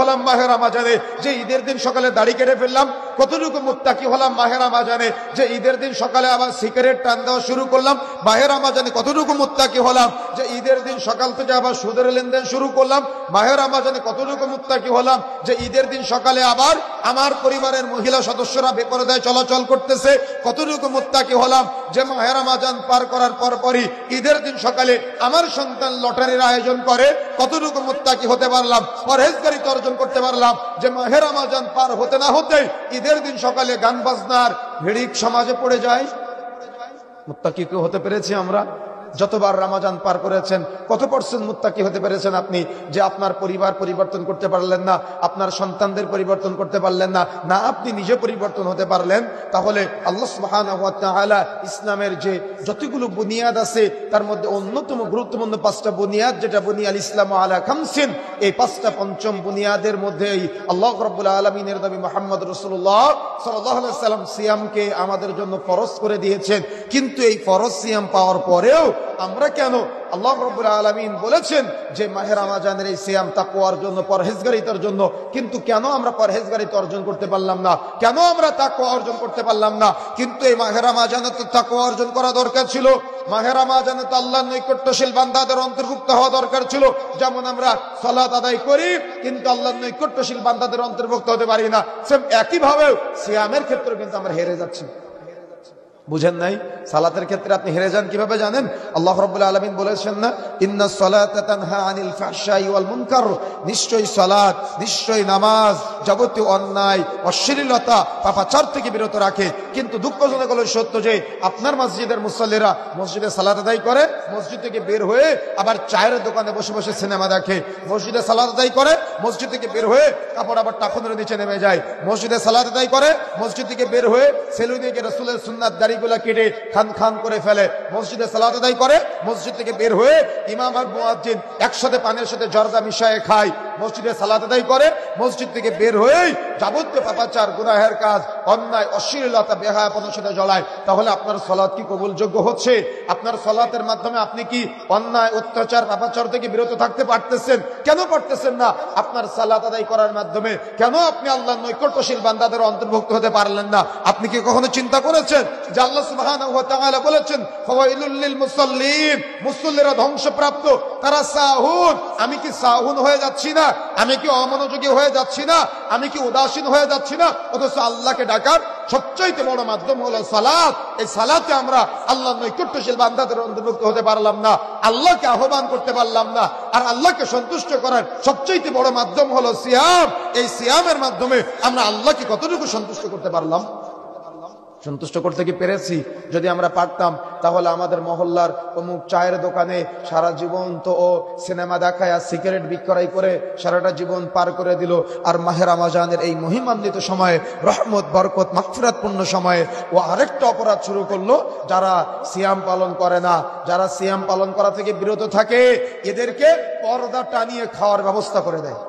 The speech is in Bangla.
হলাম মাহে রমজানে যে ঈদের দিন সকালে দাড়ি কেটে ফেললাম? কতটুকু মুত্তাকি হলাম মাহে রমজানে যে ঈদের দিন সকালে আবার সিগারেট টান দেওয়া শুরু করলাম? মাহে রমজানে কতটুকু মুত্তাকি হলাম যে ঈদের দিন সকাল থেকে আবার সুদের লেনদেন শুরু করলাম? মাহে রমজানে কতটুকু মুত্তাকি হলাম যে ঈদের দিন সকালে আবার আমার পরিবারের মহিলা সদস্যরা বেপরদায় চলাচল করতেছে? কতটুকু মুত্তাকি হলাম যে মাহে রমজান পার করার পরপরই ঈদের দিন সকালে আমার সন্তান লটারির আয়োজন করে? কতটুকু মুত্তাকি হতে পারলাম, পরহেজগারিতা অর্জন করতে পারলাম যে মাহে রমজান পার হতে না হতেই ঈদের দিন সকালে গান বাজনার ভিড়িক সমাজে পড়ে যায়? মুত্তাকি কেউ হতে পেরেছি আমরা? যতবার রমজান পার করেছেন কত পার্সেন্ট মুত্তাকি হতে পেরেছেন আপনি যে আপনার পরিবার পরিবর্তন করতে পারলেন না, আপনার সন্তানদের পরিবর্তন করতে পারলেন না, না আপনি নিজে পরিবর্তন হতে পারলেন? তাহলে আল্লাহ সুবহানাহু ওয়া তাআলা ইসলামের যে যতগুলো বুনিয়াদ আছে তার মধ্যে অন্যতম গুরুত্বপূর্ণ 5টা বুনিয়াদ, যেটা বুনিয়াল ইসলাম আলা খামসিন, এই 5টা পঞ্চম বুনিয়াদের মধ্যেই আল্লাহ রাব্বুল আলামিনের নবী মুহাম্মদ রাসূলুল্লাহ সাল্লাল্লাহু আলাইহি সাল্লাম সিয়ামকে আমাদের জন্য ফরজ করে দিয়েছেন। কিন্তু এই ফরজ সিয়াম পাওয়ার পরেও আমরা কেন, আল্লাহ রাব্বুল আলামিন বলেছেন যে মাহে রমজানের এই সিয়াম তাকওয়ার জন্য, পরহেজগারিতার জন্য, কিন্তু কেন আমরা পরহেজগারিতা অর্জন করতে পারলাম না? কেন আমরা তাকওয়া অর্জন করতে পারলাম না? কিন্তু এই মাহে রমজানে তো তাকওয়া অর্জন করা দরকার ছিল। মাহে রমজানে তো আল্লাহর নৈকট্যশীল বান্দাদের অন্তর্ভুক্ত হওয়া দরকার ছিল। যেমন আমরা সালাত আদায় করি কিন্তু আল্লাহর নৈকট্যশীল বান্দাদের অন্তর্ভুক্ত হতে পারি না, সেম একই ভাবে সিয়ামের ক্ষেত্রে কিন্তু আমরা হেরে যাচ্ছি। বুঝেন নাই? সালাতের ক্ষেত্রে আপনি হেরে যান কিভাবে জানেন? আল্লাহ রাব্বুল আলামিন বলেছেন না, ইন্নাস সালাতা তানহা আনিল ফাহশাই ওয়াল মুনকার, নিশ্চয়ই সালাত, নিশ্চয়ই নামাজ যাবতীয় অন্যায় অশ্লীলতা পাপাচার থেকে বিরত রাখে। কিন্তু দুঃখজনক হলো সত্য যে আপনার মসজিদের মুসল্লিরা মসজিদে সালাত আদায় করে, মসজিদ থেকে বের হয়ে আবার চায়ের দোকানে বসে বসে সিনেমা দেখে। মসজিদে সালাত আদায় করে, মসজিদ থেকে বের হয়ে কাপড় আবার টাকুনের নিচে নেমে যায়। মসজিদে সালাত আদায় করে, মসজিদ থেকে বের হয়ে সেলুনে গিয়ে রাসূলের সুন্নাত দাড়িগুলা কেটে খান খান করে ফেলে। মসজিদে সালাত আদায় করে, মসজিদ থেকে বের হয়ে ইমাম আর মুয়াজ্জিন একসাথে পানের সাথে জর্দা মিশিয়ে খায়। মসজিদে সালাত আদায় করে, মসজিদ থেকে বের হয়েই যাবতীয় পাপাচার, গুনাহের কাজ, অন্যায় অশ্লীলতা বেহায়াপনার সাথে জড়ায়। তাহলে আপনার সালাত কি কবুলযোগ্য হচ্ছে? আপনার সালাতের মাধ্যমে আপনি কি অন্যায় অত্যাচার পাপাচার থেকে বিরত থাকতে পারতেছেন? কেন পারতেছেন না? আপনার সালাত আদায় করার মাধ্যমে কেন আপনি আল্লাহর নৈকট্যশীল বান্দাদের অন্তর্ভুক্ত হতে পারলেন না? আপনি কি কখনো চিন্তা করেছেন যে আল্লাহ সুবহানাহু ওয়া তাআলা বলেছেন ফাওয়াইলুল লিল মুসাল্লিন, মুসল্লিরা ধ্বংসপ্রাপ্ত, তারা সাহুন। আমি কি সাহুন হয়ে যাচ্ছি না? আমি কি অমনোযোগী হয়ে যাচ্ছি না? আমি কি উদাসীন হয়ে যাচ্ছি না? অথচ আল্লাহকে ডাকার সবচাইতে বড় মাধ্যম হলো সালাত। এই সালাতে আমরা আল্লাহর নৈকট্যশীল বান্দাদের অন্তর্ভুক্ত হতে পারলাম না, আল্লাহকে আহ্বান করতে পারলাম না। আর আল্লাহকে সন্তুষ্ট করার সবচাইতে বড় মাধ্যম হলো সিয়াম। এই সিয়ামের মাধ্যমে আমরা আল্লাহকে কতটুকু সন্তুষ্ট করতে পারলাম? সন্তুষ্ট করতে কি পেরেছি? যদি আমরা পারতাম তাহলে আমাদের মহল্লার অমুক চায়ের দোকানে সারা জীবন তো ও সিনেমা দেখায় আর সিগারেট বিক্রয় করে সারাটা জীবন পার করে দিল, আর মাহে রমজানের এই মহিমান্বিত সময়ে, রহমত বরকত মাগফিরাতপূর্ণ সময়ে ও আরেকটা অপরাধ শুরু করলো। যারা সিয়াম পালন করে না, যারা সিয়াম পালন করা থেকে বিরত থাকে, এদেরকে পর্দা টানিয়ে খাওয়ার ব্যবস্থা করে দেয়।